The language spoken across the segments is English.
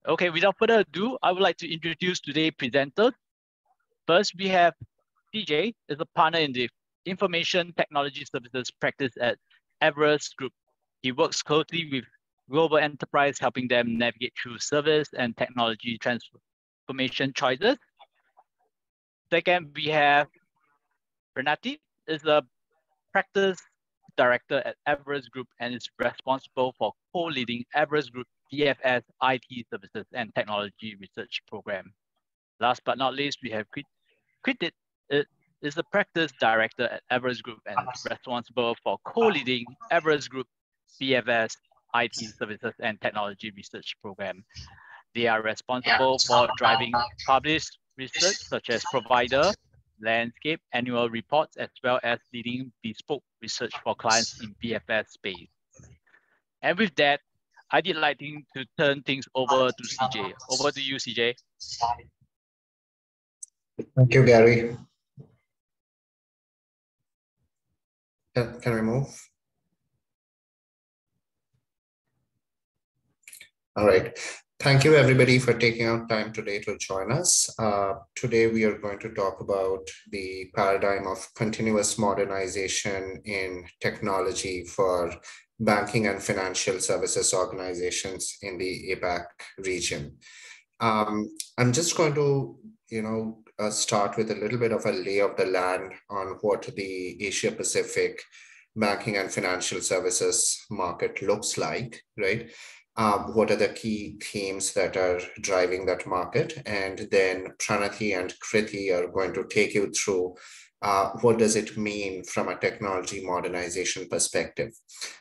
Okay, without further ado, I would like to introduce today's presenter. First, we have TJ, is a partner in the Information Technology Services practice at Everest Group. He works closely with global enterprise, helping them navigate through service and technology transformation choices. Second, we have Renati, is a practice director at Everest Group and is responsible for co-leading Everest Group BFS IT Services and Technology Research Program. Last but not least, we have Kritit, is the practice director at Everest Group and is responsible for co-leading Everest Group BFS IT Services and Technology Research Program. They are responsible for driving published research such as provider, landscape, annual reports, as well as leading bespoke research for clients in BFS space. And with that, I'd like to turn things over to CJ. Over to you, CJ. Thank you, Gary. Can we move? All right. Thank you, everybody, for taking out time today to join us. Today, we are going to talk about the paradigm of continuous modernization in technology for banking and financial services organizations in the APAC region. I'm just going to, start with a little bit of a lay of the land on what the Asia Pacific banking and financial services market looks like, right? What are the key themes that are driving that market? And then Pranati and Kriti are going to take you through what does it mean from a technology modernization perspective.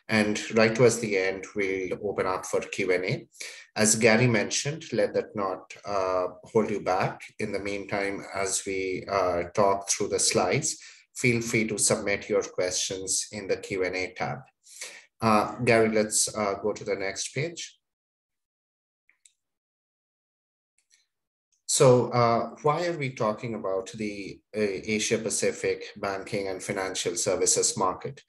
And right towards the end, we'll open up for Q&A. As Gary mentioned, let that not hold you back. In the meantime, as we talk through the slides, feel free to submit your questions in the Q&A tab. Gary, let's go to the next page. So why are we talking about the Asia Pacific banking and financial services market?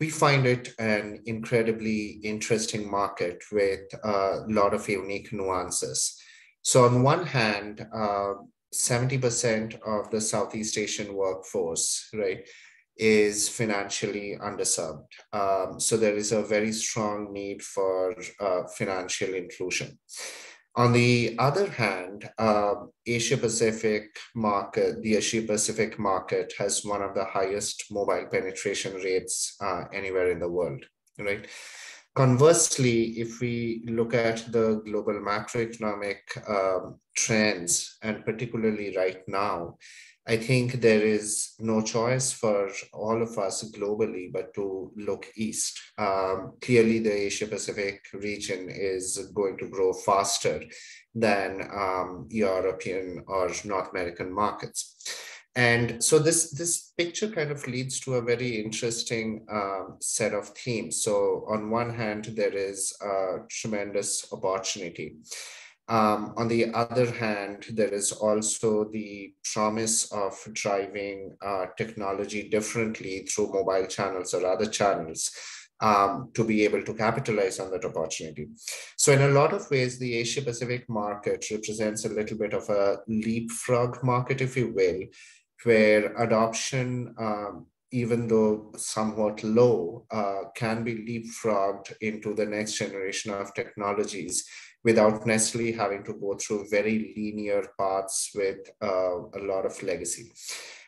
We find it an incredibly interesting market with a lot of unique nuances. So on one hand, 70% of the Southeast Asian workforce, right, is financially underserved. So there is a very strong need for financial inclusion. On the other hand, the Asia Pacific market has one of the highest mobile penetration rates anywhere in the world, right? Conversely, if we look at the global macroeconomic trends, and particularly right now, I think there is no choice for all of us globally but to look east. Clearly, the Asia-Pacific region is going to grow faster than European or North American markets. And so this picture kind of leads to a very interesting set of themes. So on one hand, there is a tremendous opportunity. On the other hand, there is also the promise of driving technology differently through mobile channels or other channels to be able to capitalize on that opportunity. So in a lot of ways, the Asia Pacific market represents a little bit of a leapfrog market, if you will, where adoption, even though somewhat low, can be leapfrogged into the next generation of technologies without necessarily having to go through very linear paths with a lot of legacy.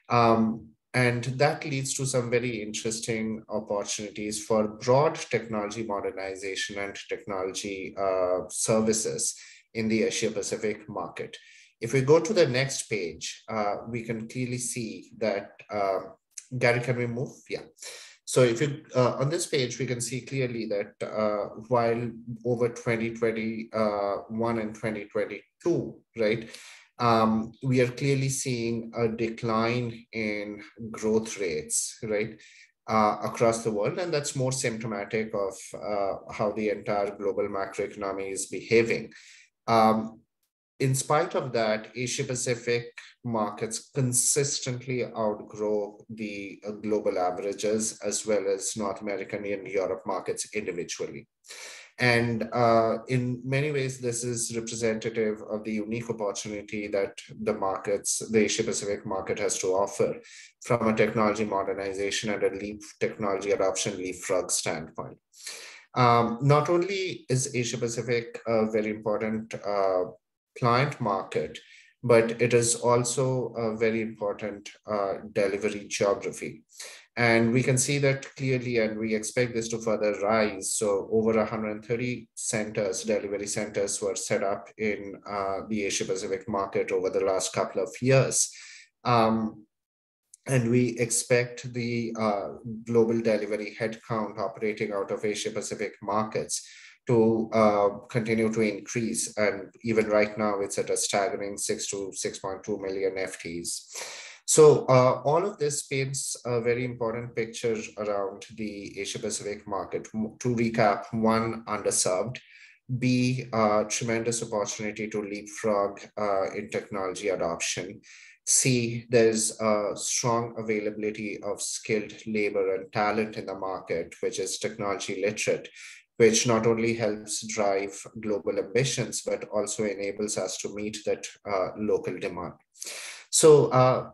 And that leads to some very interesting opportunities for broad technology modernization and technology services in the Asia-Pacific market. If we go to the next page, we can clearly see that, Gary, can we move? Yeah. So if you, on this page, we can see clearly that while over 2021 and 2022, right, we are clearly seeing a decline in growth rates, right, across the world. And that's more symptomatic of how the entire global macroeconomy is behaving. In spite of that, Asia-Pacific markets consistently outgrow the global averages as well as North American and Europe markets individually. And in many ways, this is representative of the unique opportunity that the Asia Pacific market has to offer from a technology modernization and a technology adoption leapfrog standpoint. Not only is Asia Pacific a very important client market, but it is also a very important delivery geography. And we can see that clearly, and we expect this to further rise. So over 130 centers, delivery centers were set up in the Asia Pacific market over the last couple of years. And we expect the global delivery headcount operating out of Asia Pacific markets to continue to increase. And even right now, it's at a staggering 6 to 6.2 million FTEs. So all of this paints a very important picture around the Asia Pacific market. To recap, one, underserved; B, tremendous opportunity to leapfrog in technology adoption; C, there's a strong availability of skilled labor and talent in the market, which is technology literate, which not only helps drive global ambitions, but also enables us to meet that local demand. So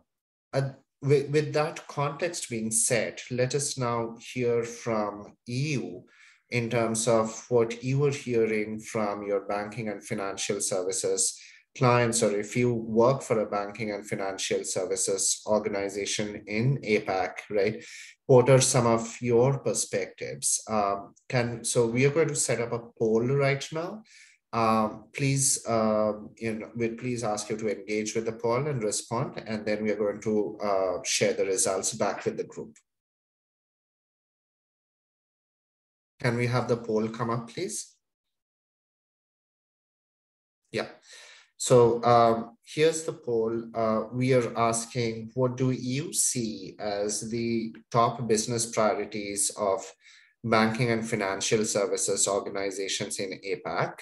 with that context being set, let us now hear from you in terms of what you are hearing from your banking and financial services clients, or if you work for a banking and financial services organization in APAC, right? What are some of your perspectives? So we are going to set up a poll right now. Please, we'll please ask you to engage with the poll and respond, and then we are going to share the results back with the group. Can we have the poll come up, please? Yeah. So here's the poll. We are asking, what do you see as the top business priorities of banking and financial services organizations in APAC?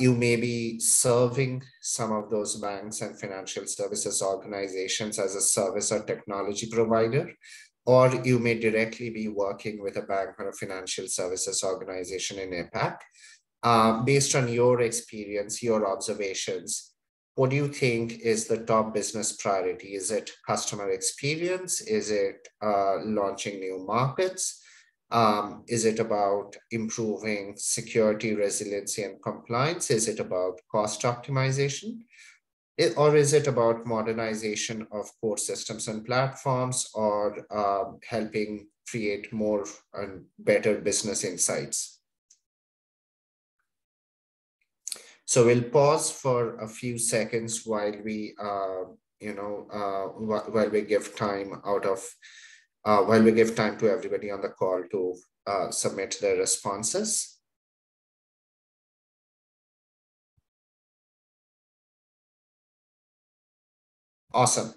You may be serving some of those banks and financial services organizations as a service or technology provider, or you may directly be working with a bank or a financial services organization in APAC. Based on your experience, your observations, what do you think is the top business priority? Is it customer experience? Is it launching new markets? Is it about improving security, resiliency, and compliance? Is it about cost optimization? Or is it about modernization of core systems and platforms, or helping create more and better business insights? So we'll pause for a few seconds while we, while we give time to everybody on the call to submit their responses. Awesome.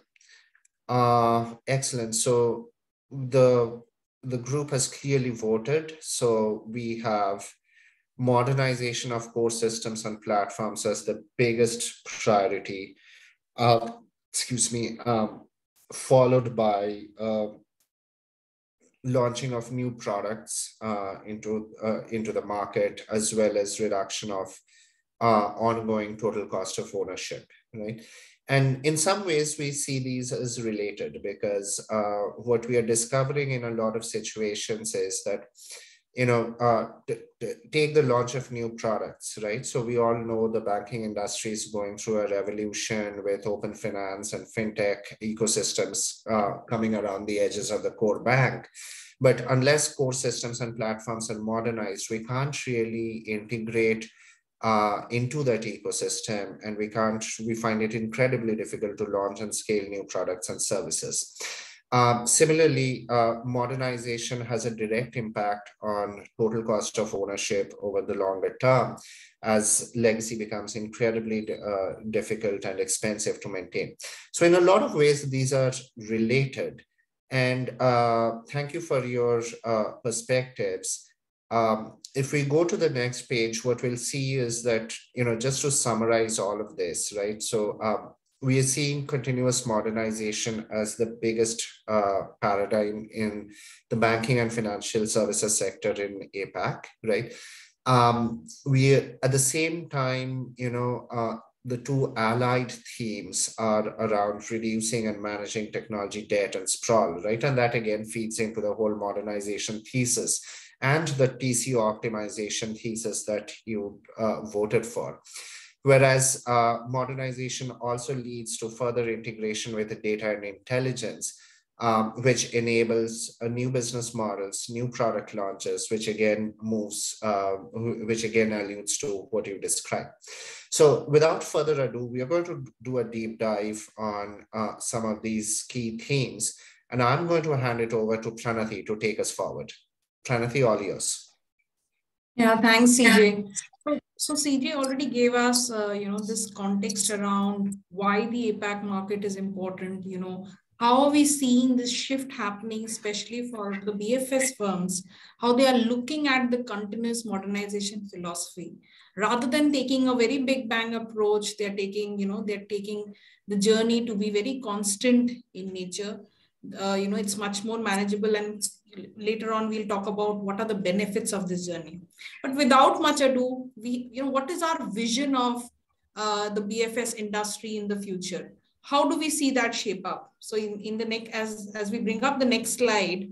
Excellent. So the group has clearly voted. So we have modernization of core systems and platforms as the biggest priority, followed by launching of new products into the market, as well as reduction of ongoing total cost of ownership, right? And in some ways, we see these as related, because what we are discovering in a lot of situations is that, take the launch of new products, right? So we all know the banking industry is going through a revolution with open finance and fintech ecosystems coming around the edges of the core bank. But unless core systems and platforms are modernized, we can't really integrate into that ecosystem, and we find it incredibly difficult to launch and scale new products and services. Similarly, modernization has a direct impact on total cost of ownership over the longer term, as legacy becomes incredibly difficult and expensive to maintain. So in a lot of ways, these are related. And thank you for your perspectives. If we go to the next page, what we'll see is that, just to summarize all of this, right? So we are seeing continuous modernization as the biggest paradigm in the banking and financial services sector in APAC, right? We at the same time, the two allied themes are around reducing and managing technology debt and sprawl, right? And that again feeds into the whole modernization thesis and the TCO optimization thesis that you voted for. Whereas modernization also leads to further integration with the data and intelligence, which enables new business models, new product launches, which again alludes to what you described. So without further ado, we are going to do a deep dive on some of these key themes, and I'm going to hand it over to Pranathi to take us forward. Pranathi, all yours. Yeah, thanks, CJ. So CJ already gave us, this context around why the APAC market is important. How are we seeing this shift happening, especially for the BFS firms, how they are looking at the continuous modernization philosophy. Rather than taking a very big bang approach, they're taking the journey to be very constant in nature. It's much more manageable, and later on we'll talk about what are the benefits of this journey. But without much ado, what is our vision of the BFS industry in the future? How do we see that shape up? So in the next, as we bring up the next slide,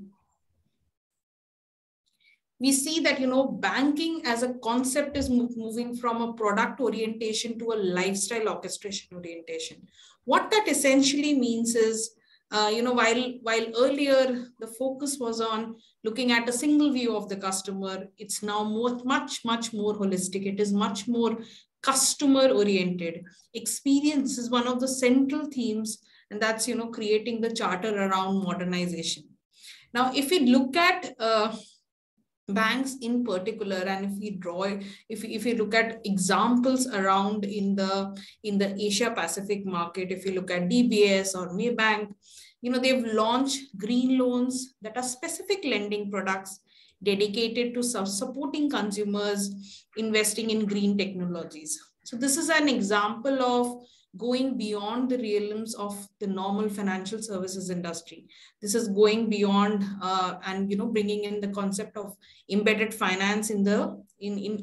we see that, banking as a concept is moving from a product orientation to a lifestyle orchestration orientation. What that essentially means is, while earlier the focus was on looking at a single view of the customer, it's now much more holistic. It is much more customer oriented. Experience is one of the central themes, and that's, creating the charter around modernization. Now, if we look at banks in particular, and if we look at examples around in the Asia Pacific market, if you look at DBS or Maybank, they've launched green loans that are specific lending products dedicated to supporting consumers investing in green technologies. So this is an example of going beyond the realms of the normal financial services industry. This is going beyond and bringing in the concept of embedded finance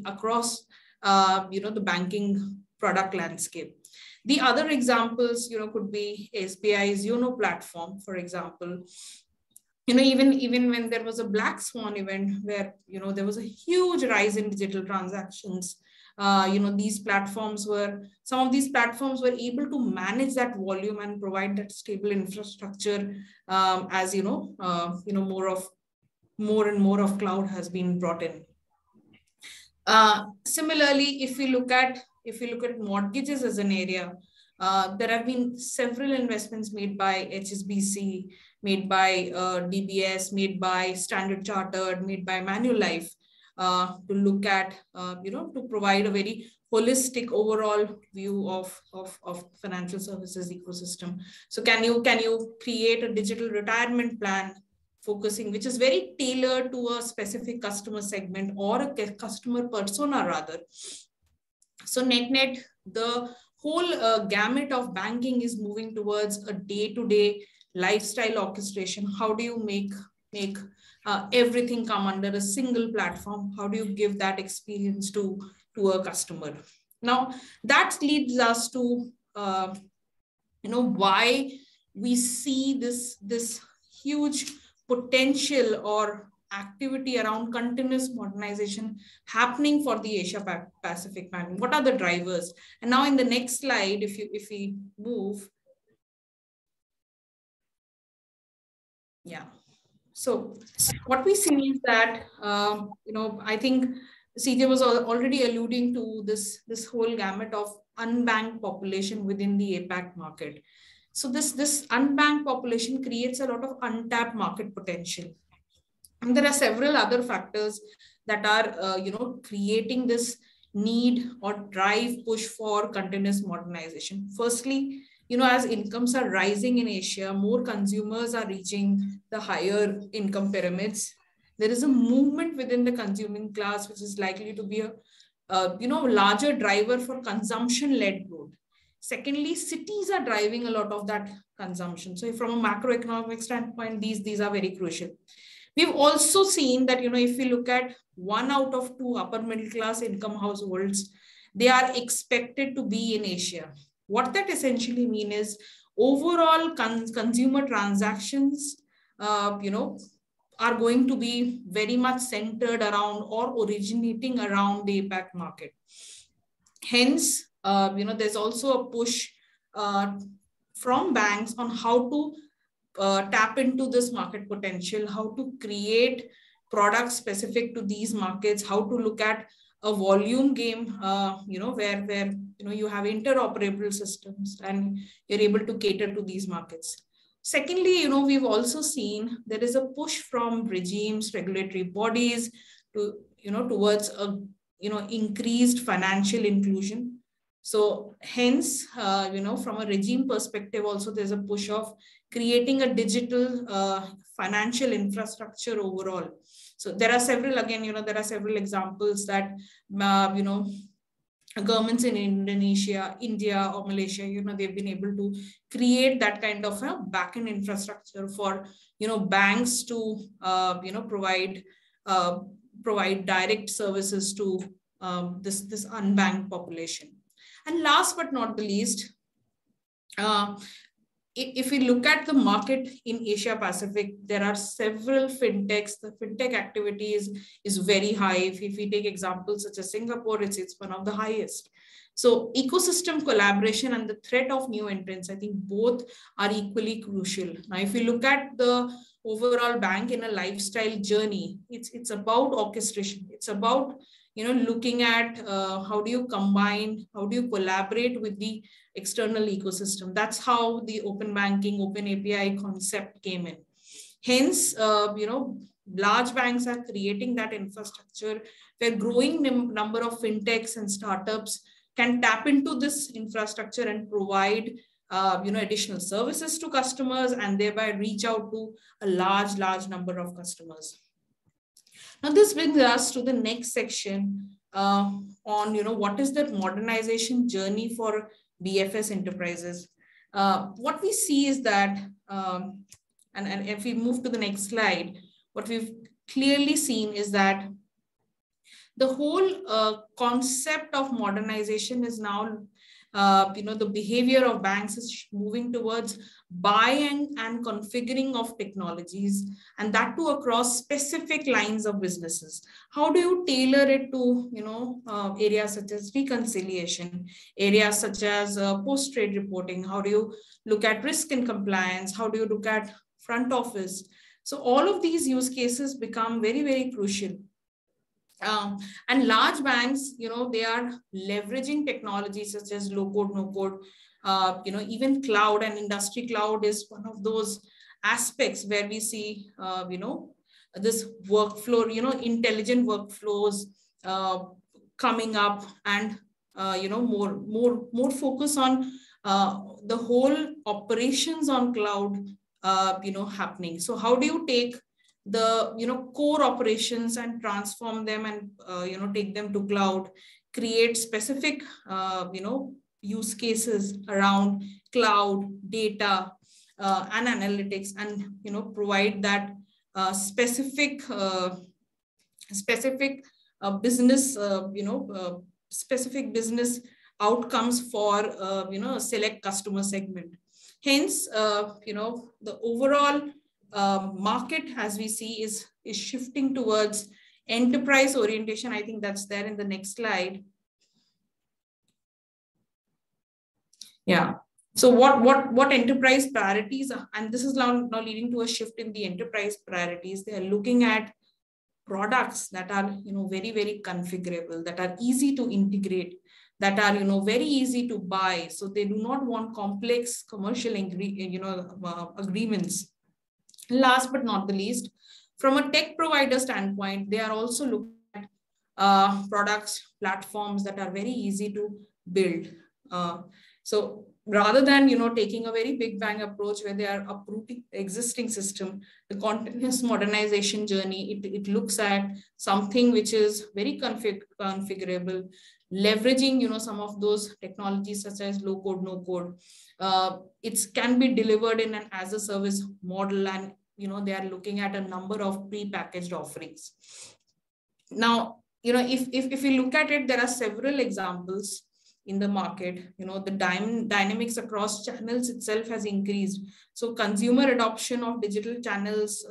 across the banking product landscape. The other examples could be SBI's YONO platform, for example. Even when there was a black swan event where there was a huge rise in digital transactions, some of these platforms were able to manage that volume and provide that stable infrastructure as more and more of cloud has been brought in. Similarly, if we look at mortgages as an area, there have been several investments made by HSBC, made by DBS, made by Standard Chartered, made by Manulife, to look at, to provide a very holistic overall view of financial services ecosystem. So can you create a digital retirement plan focusing, which is very tailored to a specific customer segment or a customer persona rather. So net, the whole gamut of banking is moving towards a day-to-day lifestyle orchestration. How do you make everything come under a single platform? How do you give that experience to a customer? Now, that leads us to why we see this huge potential or activity around continuous modernization happening for the Asia Pacific banking. What are the drivers? And now in the next slide, if we move, yeah. So what we see is that, I think CJ was already alluding to this whole gamut of unbanked population within the APAC market. So this unbanked population creates a lot of untapped market potential. And there are several other factors that are, creating this need or drive push for continuous modernization. Firstly, as incomes are rising in Asia, more consumers are reaching the higher income pyramids. There is a movement within the consuming class, which is likely to be a larger driver for consumption-led growth. Secondly, cities are driving a lot of that consumption. So from a macroeconomic standpoint, these are very crucial. We've also seen that, if we look at 1 out of 2 upper middle class income households, they are expected to be in Asia. What that essentially means is overall consumer transactions, are going to be very much centered around or originating around the APAC market. Hence, there's also a push from banks on how to tap into this market potential, how to create products specific to these markets, how to look at a volume game, where you have interoperable systems and you're able to cater to these markets. Secondly, we've also seen there is a push from regimes, regulatory bodies to, towards a, increased financial inclusion. So hence, from a regime perspective, also there's a push of creating a digital financial infrastructure overall. So there are several, again, there are several examples that, governments in Indonesia, India, or Malaysia, they've been able to create that kind of a backend infrastructure for, banks to, provide direct services to this unbanked population. And last but not the least, if we look at the market in Asia Pacific, there are several fintechs. The fintech activity is very high. If we take examples such as Singapore, it's one of the highest. So ecosystem collaboration and the threat of new entrants, I think both are equally crucial. Now, if we look at the overall bank in a lifestyle journey, it's about orchestration. It's about looking at how do you combine, how do you collaborate with the external ecosystem. That's how the open banking, open API concept came in. Hence, large banks are creating that infrastructure where growing number of fintechs and startups can tap into this infrastructure and provide additional services to customers and thereby reach out to a large number of customers. Now, this brings us to the next section on, what is that modernization journey for BFS enterprises. What we see is that, and if we move to the next slide, what we've clearly seen is that the whole concept of modernization is now, the behavior of banks is moving towards buying and configuring of technologies, and that too across specific lines of businesses. How do you tailor it to, areas such as reconciliation, areas such as post-trade reporting? How do you look at risk and compliance? How do you look at front office? So all of these use cases become very, very crucial. And large banks, they are leveraging technologies such as low code, no code, even cloud and industry cloud is one of those aspects where we see, this workflow, intelligent workflows coming up, and, more focus on the whole operations on cloud, happening. So how do you take the core operations and transform them and take them to cloud, create specific use cases around cloud data and analytics, and provide that specific business specific business outcomes for a select customer segment. Hence, the overall market, as we see, is shifting towards enterprise orientation. I think that's there in the next slide. Yeah. So what enterprise priorities are, and this is now leading to a shift in the enterprise priorities. They are looking at products that are very, very configurable, that are easy to integrate, that are very easy to buy. So they do not want complex commercial agreements. Last but not the least, from a tech provider standpoint, they are also looking at products, platforms that are very easy to build. So rather than taking a very big bang approach where they are uprooting the existing system, the continuous modernization journey, it looks at something which is very configurable, leveraging some of those technologies such as low code, no code. It can be delivered in an as a service model, and they are looking at a number of pre-packaged offerings. Now, if we look at it, there are several examples in the market. The dynamics across channels itself has increased. So consumer adoption of digital channels,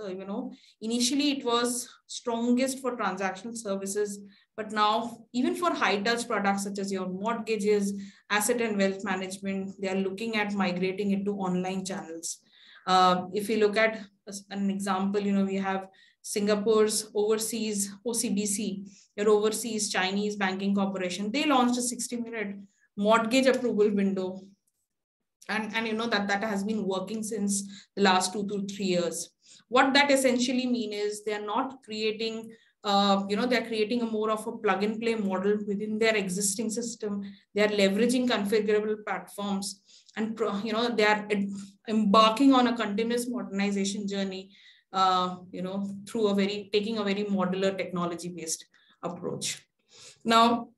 initially it was strongest for transactional services, but now even for high touch products such as your mortgages, asset and wealth management, they are looking at migrating into online channels. If we look at an example, we have Singapore's overseas OCBC, your overseas Chinese banking corporation. They launched a 60-minute mortgage approval window. And that has been working since the last 2 to 3 years. What that essentially means is they're not creating, they're creating a more of a plug and play model within their existing system. They're leveraging configurable platforms, and they are embarking on a continuous modernization journey, through taking a very modular technology based approach. Now,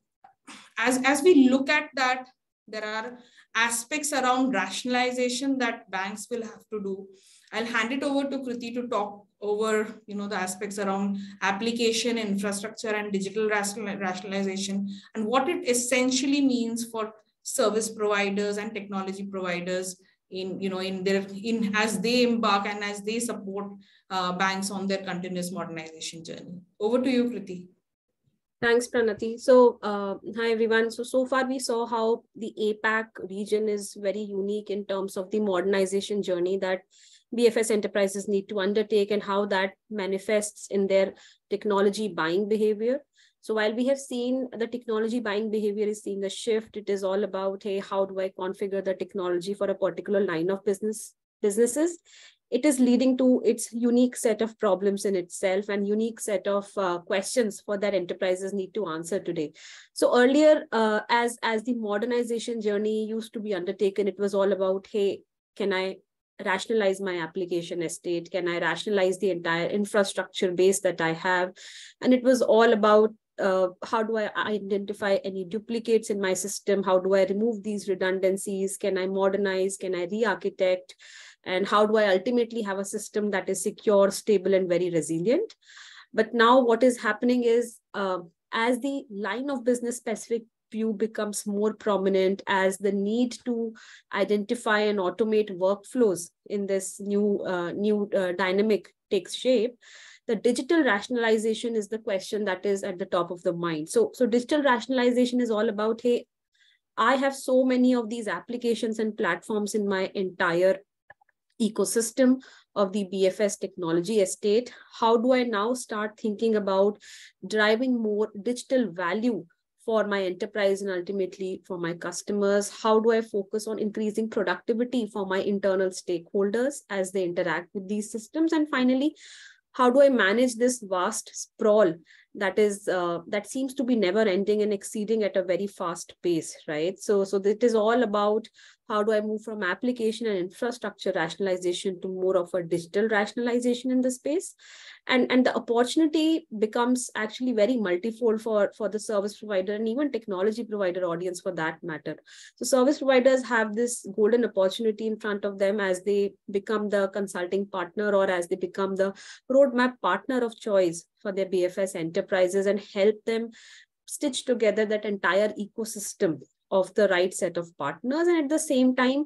as we look at that, there are aspects around rationalization that banks will have to do. I'll hand it over to Kriti to talk over, the aspects around application, infrastructure, and digital rationalization, and what it essentially means for service providers and technology providers as they embark and as they support banks on their continuous modernization journey. Over to you, Kriti. Thanks, Pranati. So, hi everyone. So far we saw how the APAC region is very unique in terms of the modernization journey that BFS enterprises need to undertake and how that manifests in their technology buying behavior. So while we have seen the technology buying behavior is seeing a shift, it is all about, hey, how do I configure the technology for a particular line of businesses? It is leading to its unique set of problems in itself and unique set of questions for that enterprises need to answer today. So earlier, as the modernization journey used to be undertaken, it was all about, hey, can I rationalize my application estate? Can I rationalize the entire infrastructure base that I have? And it was all about how do I identify any duplicates in my system? How do I remove these redundancies? Can I modernize? Can I re-architect? And how do I ultimately have a system that is secure, stable, and very resilient? But now what is happening is as the line of business specific view becomes more prominent, as the need to identify and automate workflows in this new dynamic takes shape, the digital rationalization is the question that is at the top of the mind. So digital rationalization is all about, hey, I have so many of these applications and platforms in my entire ecosystem of the BFS technology estate. How do I now start thinking about driving more digital value for my enterprise and ultimately for my customers? How do I focus on increasing productivity for my internal stakeholders as they interact with these systems? And finally, how do I manage this vast sprawl that seems to be never ending and exceeding at a very fast pace, right? So it is all about how do I move from application and infrastructure rationalization to more of a digital rationalization in the space. And the opportunity becomes actually very multifold for the service provider and even technology provider audience for that matter. So service providers have this golden opportunity in front of them as they become the consulting partner or as they become the roadmap partner of choice for their BFS enterprises and help them stitch together that entire ecosystem of the right set of partners. And at the same time,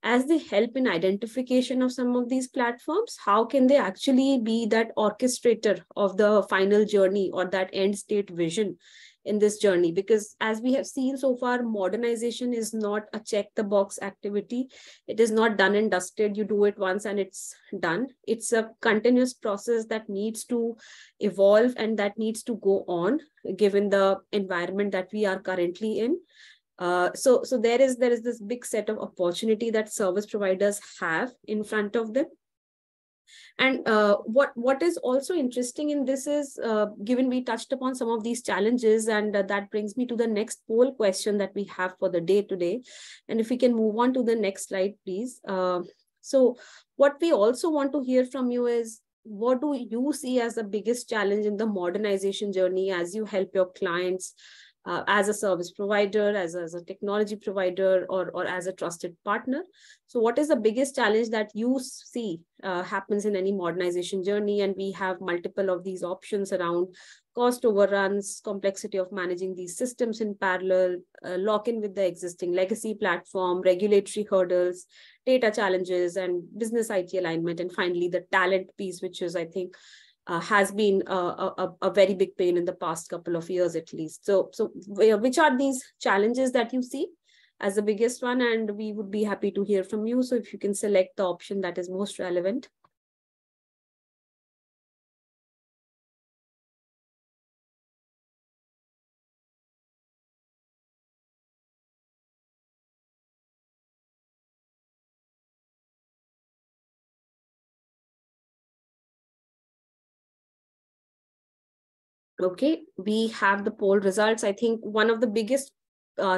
as they help in identification of some of these platforms, how can they actually be that orchestrator of the final journey or that end state vision in this journey? Because as we have seen so far, modernization is not a check the box activity. It is not done and dusted. You do it once and it's done. It's a continuous process that needs to evolve and that needs to go on given the environment that we are currently in. So there is this big set of opportunity that service providers have in front of them. And what is also interesting in this is, given we touched upon some of these challenges, and that brings me to the next poll question that we have for the day today. And if we can move on to the next slide, please. So what we also want to hear from you is, what do you see as the biggest challenge in the modernization journey as you help your clients as a service provider, as a technology provider, or as a trusted partner. So what is the biggest challenge that you see happens in any modernization journey? And we have multiple of these options around cost overruns, complexity of managing these systems in parallel, lock-in with the existing legacy platform, regulatory hurdles, data challenges, and business IT alignment, and finally the talent piece, which is, I think, has been a very big pain in the past couple of years, at least. So which are these challenges that you see as the biggest one? And we would be happy to hear from you. So if you can select the option that is most relevant. Okay, we have the poll results. I think one of the biggest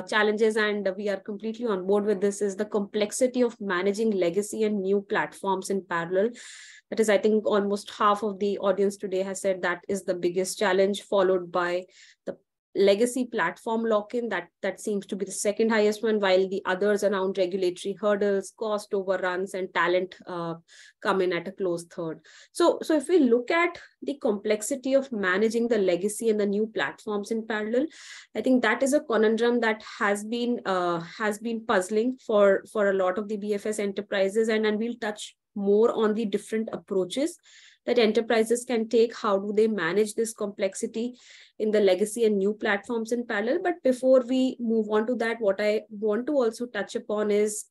challenges, and we are completely on board with this, is the complexity of managing legacy and new platforms in parallel. That is, I think almost half of the audience today has said that is the biggest challenge, followed by the legacy platform lock-in. That seems to be the second highest one, while the others around regulatory hurdles, cost overruns, and talent come in at a close third. So if we look at the complexity of managing the legacy and the new platforms in parallel, I think that is a conundrum that has been puzzling for a lot of the BFS enterprises, and we'll touch more on the different approaches that enterprises can take. How do they manage this complexity in the legacy and new platforms in parallel? But before we move on to that, what I want to also touch upon is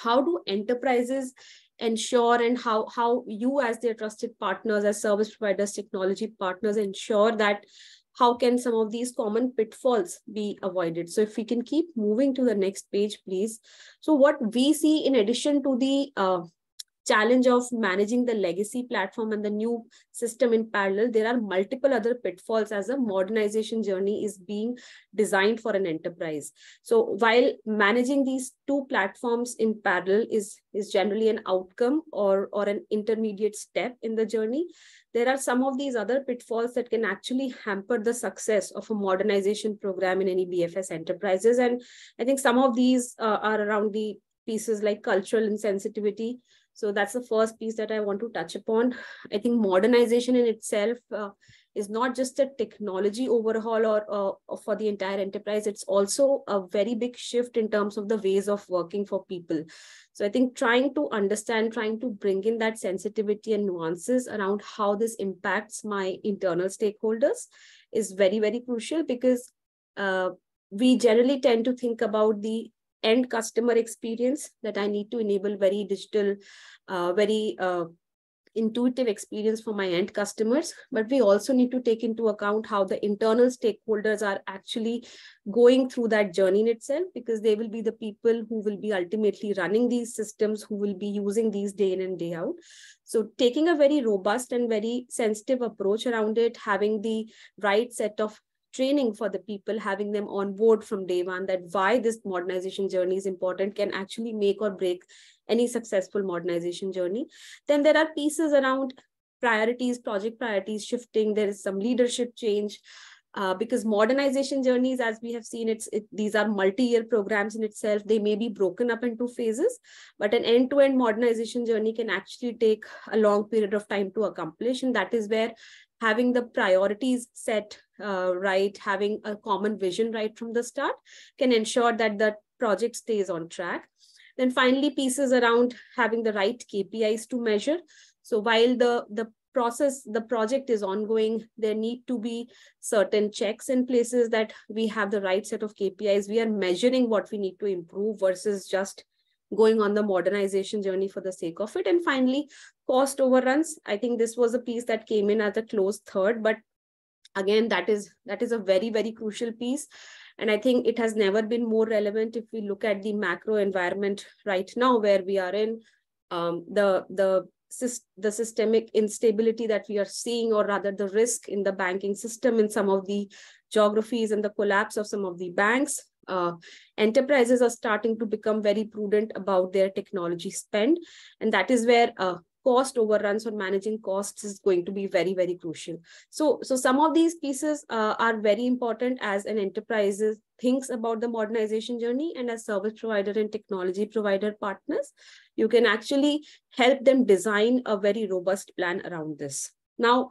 how do enterprises ensure, and how you as their trusted partners, as service providers, technology partners, ensure that how can some of these common pitfalls be avoided? So if we can keep moving to the next page, please. So what we see, in addition to the challenge of managing the legacy platform and the new system in parallel, there are multiple other pitfalls as a modernization journey is being designed for an enterprise. So while managing these two platforms in parallel is generally an outcome or an intermediate step in the journey, there are some of these other pitfalls that can actually hamper the success of a modernization program in any BFS enterprises. And I think some of these are around the pieces like cultural insensitivity. So that's the first piece that I want to touch upon. I think modernization in itself is not just a technology overhaul or for the entire enterprise. It's also a very big shift in terms of the ways of working for people. So I think trying to understand, trying to bring in that sensitivity and nuances around how this impacts my internal stakeholders is very, very crucial, because we generally tend to think about the end customer experience, that I need to enable very digital, very intuitive experience for my end customers. But we also need to take into account how the internal stakeholders are actually going through that journey in itself, because they will be the people who will be ultimately running these systems, who will be using these day in and day out. So taking a very robust and very sensitive approach around it, having the right set of training for the people, having them on board from day one, that why this modernization journey is important, can actually make or break any successful modernization journey. Then there are pieces around priorities, project priorities shifting. There is some leadership change, because modernization journeys, as we have seen, these are multi-year programs in itself. They may be broken up into phases, but an end-to-end modernization journey can actually take a long period of time to accomplish. And that is where having the priorities set right, having a common vision right from the start, can ensure that the project stays on track. Then finally, pieces around having the right KPIs to measure. So while the project is ongoing, there need to be certain checks in places, that we have the right set of KPIs. We are measuring what we need to improve versus just going on the modernization journey for the sake of it. And finally, cost overruns. I think this was a piece that came in as a close third, but again, that is a very, very crucial piece. And I think it has never been more relevant if we look at the macro environment right now, where we are in, the systemic instability that we are seeing, or rather the risk in the banking system in some of the geographies, and the collapse of some of the banks. Enterprises are starting to become very prudent about their technology spend. And that is where cost overruns or managing costs is going to be very, very crucial. So some of these pieces are very important as an enterprise thinks about the modernization journey, and as service provider and technology provider partners, you can actually help them design a very robust plan around this. Now,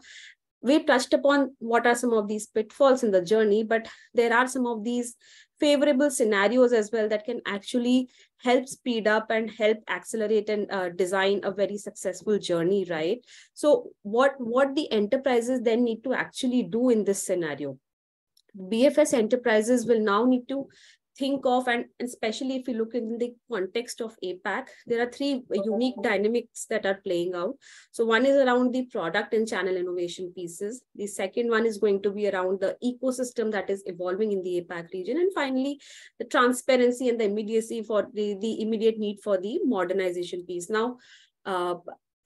we touched upon what are some of these pitfalls in the journey, but there are some of these favorable scenarios as well that can actually help speed up and help accelerate and design a very successful journey, right? So what the enterprises then need to actually do in this scenario? BFS enterprises will now need to think of, and especially if you look in the context of APAC, there are three unique dynamics that are playing out. So one is around the product and channel innovation pieces. The second one is going to be around the ecosystem that is evolving in the APAC region. And finally, the transparency and the immediacy for the immediate need for the modernization piece. Now,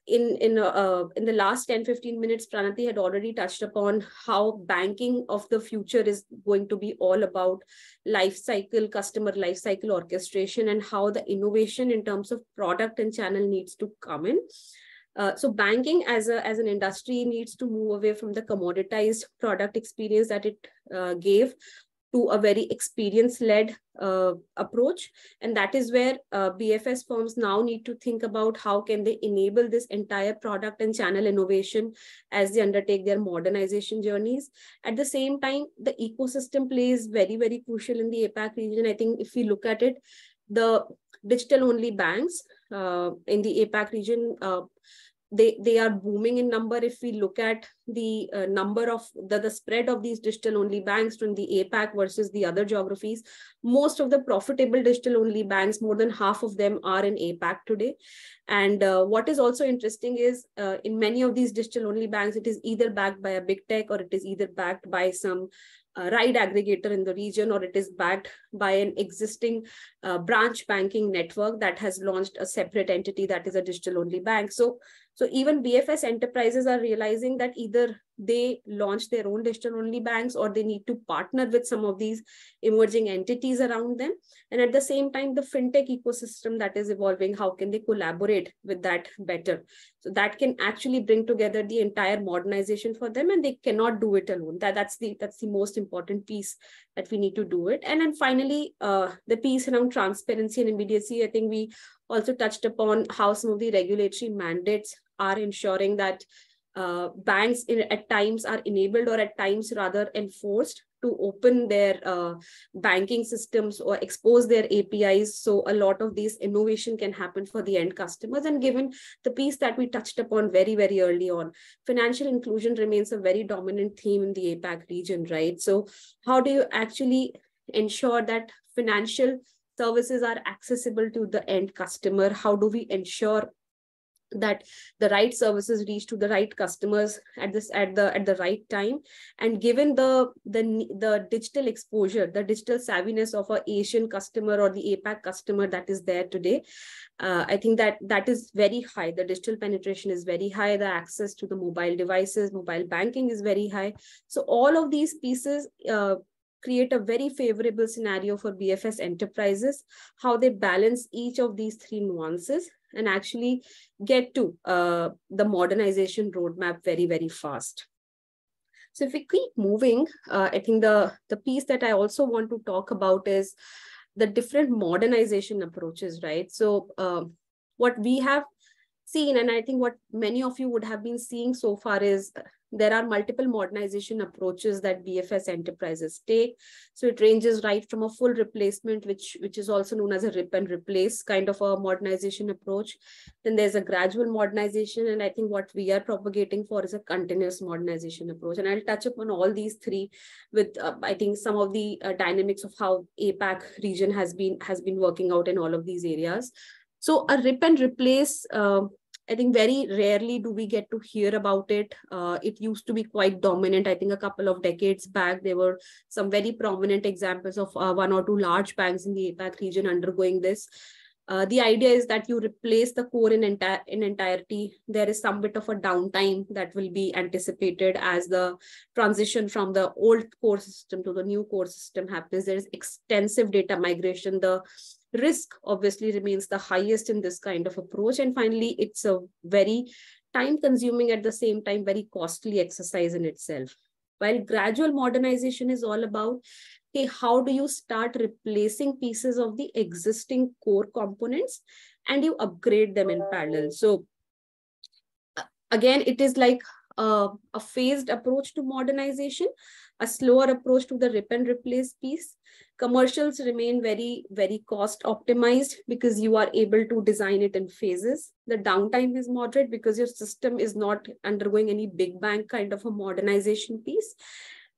in the last 10-15 minutes, Pranati had already touched upon how banking of the future is going to be all about customer life cycle orchestration, and how the innovation in terms of product and channel needs to come in. So banking as an industry needs to move away from the commoditized product experience that it gave to a very experience-led approach. And that is where BFS firms now need to think about how can they enable this entire product and channel innovation as they undertake their modernization journeys. At the same time, the ecosystem plays very, very crucial in the APAC region. I think if we look at it, the digital-only banks in the APAC region, they are booming in number. If we look at the number of the spread of these digital only banks from the APAC versus the other geographies, most of the profitable digital only banks, more than half of them are in APAC today. And what is also interesting is in many of these digital only banks, it is either backed by a big tech, or it is either backed by some ride aggregator in the region, or it is backed by an existing branch banking network that has launched a separate entity that is a digital only bank. So even BFS enterprises are realizing that either they launch their own digital only banks, or they need to partner with some of these emerging entities around them. And at the same time, the fintech ecosystem that is evolving, how can they collaborate with that better? So that can actually bring together the entire modernization for them, and they cannot do it alone. That's the most important piece that we need to do it. And then finally, the piece around transparency and immediacy. I think we also touched upon how some of the regulatory mandates are ensuring that banks at times are enabled, or at times rather enforced, to open their banking systems or expose their APIs. So a lot of these innovation can happen for the end customers. And given the piece that we touched upon very, very early on, financial inclusion remains a very dominant theme in the APAC region, right? So how do you actually ensure that financial services are accessible to the end customer? How do we ensure that the right services reach to the right customers at the right time? And given the digital exposure, the digital savviness of an Asian customer or the APAC customer that is there today, I think that is very high. The digital penetration is very high. The access to the mobile devices, mobile banking is very high. So all of these pieces create a very favorable scenario for BFS enterprises, how they balance each of these three nuances and actually get to the modernization roadmap very, very fast. So if we keep moving, I think the piece that I also want to talk about is the different modernization approaches, right? So what we have seen, and I think what many of you would have been seeing so far, is there are multiple modernization approaches that BFS enterprises take. So it ranges right from a full replacement, which is also known as a rip and replace kind of a modernization approach. Then there's a gradual modernization. And I think what we are propagating for is a continuous modernization approach. And I'll touch upon all these three with, I think, some of the dynamics of how APAC region has been working out in all of these areas. So a rip and replace, I think very rarely do we get to hear about it. It used to be quite dominant. I think a couple of decades back, there were some very prominent examples of one or two large banks in the APAC region undergoing this. The idea is that you replace the core in entirety. There is some bit of a downtime that will be anticipated as the transition from the old core system to the new core system happens. There is extensive data migration. The risk obviously remains the highest in this kind of approach. And finally, it's a very time consuming, at the same time, very costly exercise in itself. While gradual modernization is all about, hey, how do you start replacing pieces of the existing core components and you upgrade them in parallel. So again, it is like a phased approach to modernization, a slower approach to the rip and replace piece. Commercials remain very, very cost optimized because you are able to design it in phases. The downtime is moderate because your system is not undergoing any big bang kind of a modernization piece.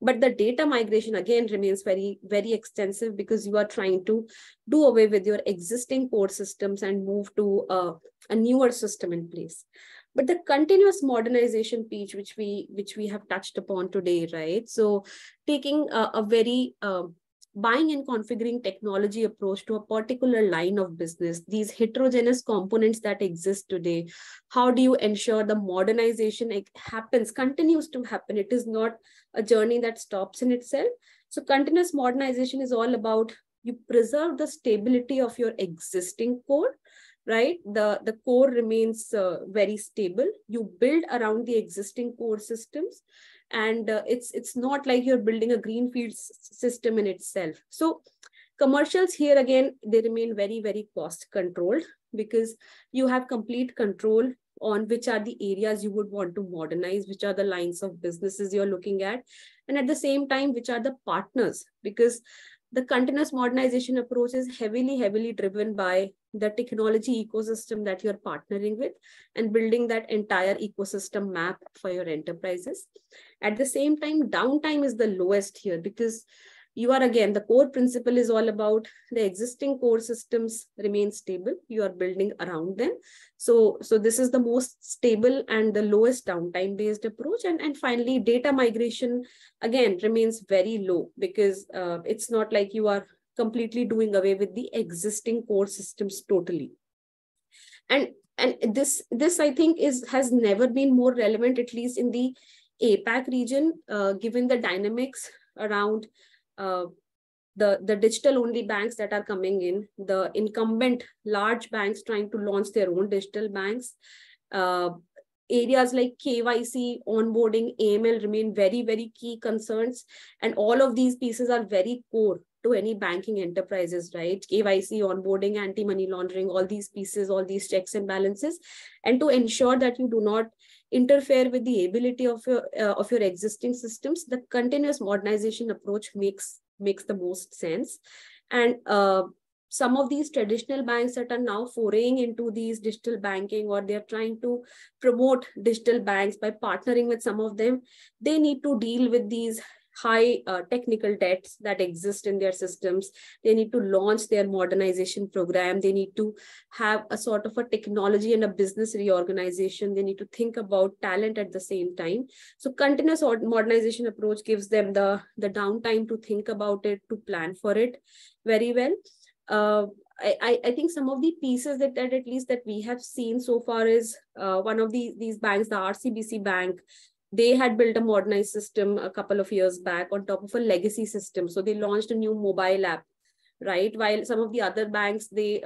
But the data migration again remains very, very extensive because you are trying to do away with your existing core systems and move to a newer system in place. But the continuous modernization piece, which we have touched upon today, right? So taking a very buying and configuring technology approach to a particular line of business, these heterogeneous components that exist today, how do you ensure the modernization happens, continues to happen? It is not a journey that stops in itself. So continuous modernization is all about you preserve the stability of your existing core, right? The core remains very stable. You build around the existing core systems, and it's not like you're building a greenfield system in itself. So commercials here again, they remain very, very cost controlled because you have complete control on which are the areas you would want to modernize, which are the lines of businesses you're looking at, and at the same time, which are the partners, because the continuous modernization approach is heavily driven by the technology ecosystem that you're partnering with and building that entire ecosystem map for your enterprises. At the same time, downtime is the lowest here because you are, again, the core principle is all about the existing core systems remain stable. You are building around them. So this is the most stable and the lowest downtime based approach. And finally, data migration, again, remains very low because it's not like you are completely doing away with the existing core systems totally. And this I think has never been more relevant, at least in the APAC region, given the dynamics around the digital only banks that are coming in, the incumbent large banks trying to launch their own digital banks. Areas like KYC, onboarding, AML remain very, very key concerns. And all of these pieces are very core to any banking enterprises, right? KYC, onboarding, anti-money laundering, all these pieces, all these checks and balances. And to ensure that you do not interfere with the ability of your existing systems, the continuous modernization approach makes the most sense. And some of these traditional banks that are now foraying into these digital banking, or they're trying to promote digital banks by partnering with some of them, they need to deal with these high technical debts that exist in their systems. They need to launch their modernization program. They need to have a sort of a technology and a business reorganization. They need to think about talent at the same time. So continuous modernization approach gives them the downtime to think about it, to plan for it very well. I think some of the pieces that at least that we have seen so far is one of these banks, the RCBC Bank. They had built a modernized system a couple of years back on top of a legacy system. So they launched a new mobile app, right? While some of the other banks, they,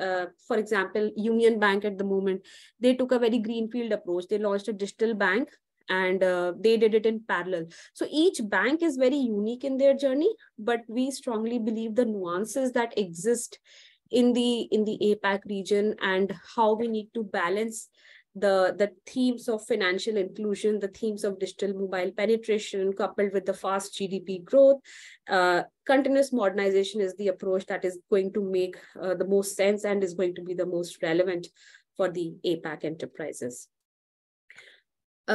for example, Union Bank at the moment, they took a very greenfield approach. They launched a digital bank and they did it in parallel. So each bank is very unique in their journey, but we strongly believe the nuances that exist in the APAC region and how we need to balance the themes of financial inclusion, the themes of digital mobile penetration, coupled with the fast GDP growth. Continuous modernization is the approach that is going to make the most sense and is going to be the most relevant for the APAC enterprises.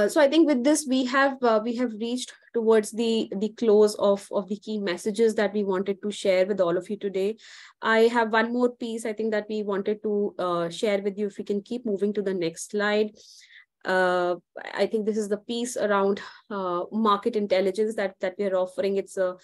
So I think with this, we have reached towards the close of the key messages that we wanted to share with all of you today. I have one more piece I think that we wanted to share with you. If we can keep moving to the next slide. I think this is the piece around market intelligence that we are offering. It's a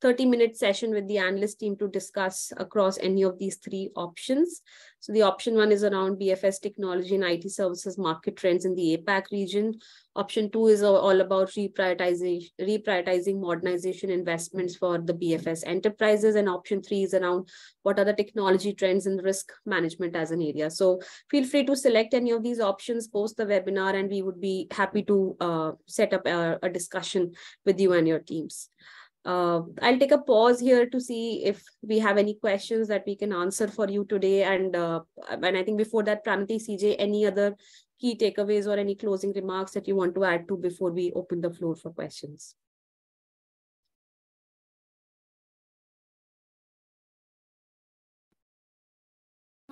30-minute session with the analyst team to discuss across any of these three options. So the option 1 is around BFS technology and IT services market trends in the APAC region. Option 2 is all about reprioritizing modernization investments for the BFS enterprises. And option 3 is around what are the technology trends and risk management as an area. So feel free to select any of these options, post the webinar, and we would be happy to set up a discussion with you and your teams. I'll take a pause here to see if we have any questions that we can answer for you today. And I think before that, Pranati, CJ, any other key takeaways or any closing remarks that you want to add to before we open the floor for questions?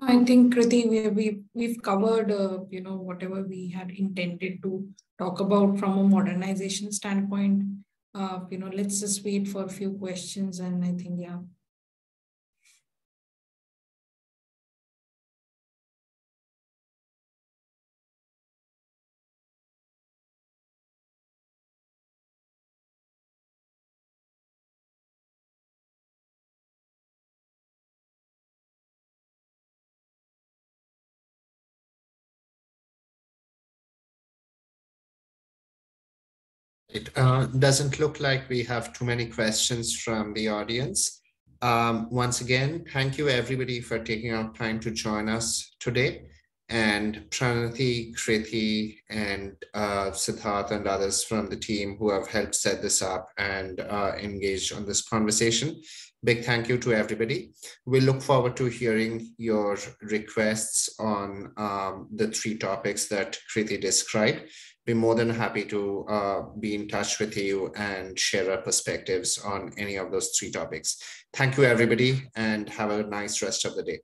I think, Kriti, we've covered, whatever we had intended to talk about from a modernization standpoint. Let's just wait for a few questions, and I think, yeah. It doesn't look like we have too many questions from the audience. Once again, thank you everybody for taking out time to join us today. And Pranati, Kriti, and Siddharth and others from the team who have helped set this up and engaged on this conversation. Big thank you to everybody. We look forward to hearing your requests on the 3 topics that Kriti described. Be more than happy to be in touch with you and share our perspectives on any of those 3 topics. Thank you, everybody, and have a nice rest of the day.